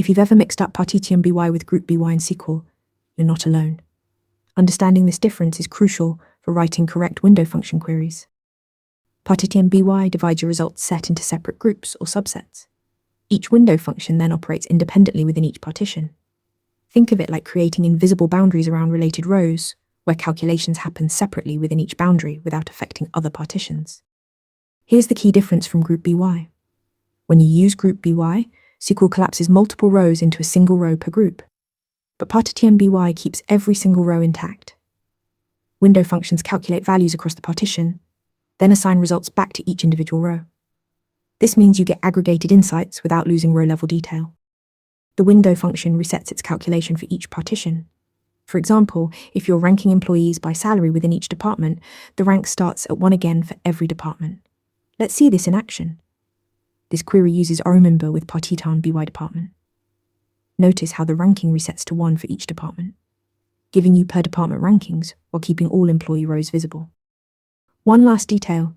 If you've ever mixed up Partition by with Group by in SQL, you're not alone. Understanding this difference is crucial for writing correct window function queries. Partition by divides your results set into separate groups or subsets. Each window function then operates independently within each partition. Think of it like creating invisible boundaries around related rows, where calculations happen separately within each boundary without affecting other partitions. Here's the key difference from Group by. When you use Group by, SQL collapses multiple rows into a single row per group. But Partition by keeps every single row intact. Window functions calculate values across the partition, then assign results back to each individual row. This means you get aggregated insights without losing row-level detail. The window function resets its calculation for each partition. For example, if you're ranking employees by salary within each department, the rank starts at 1 again for every department. Let's see this in action. This query uses Remember with Partition by department. Notice how the ranking resets to 1 for each department, giving you per department rankings while keeping all employee rows visible. One last detail.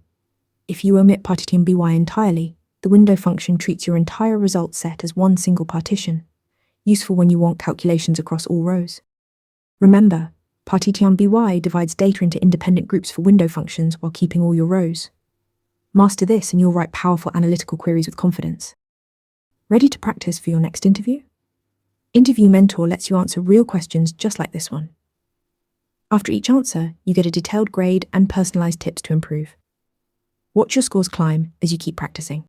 If you omit Partition by entirely, the window function treats your entire result set as one single partition, useful when you want calculations across all rows. Remember, Partition by divides data into independent groups for window functions while keeping all your rows. Master this and you'll write powerful analytical queries with confidence. Ready to practice for your next interview? Interview Mentor lets you answer real questions just like this one. After each answer, you get a detailed grade and personalized tips to improve. Watch your scores climb as you keep practicing.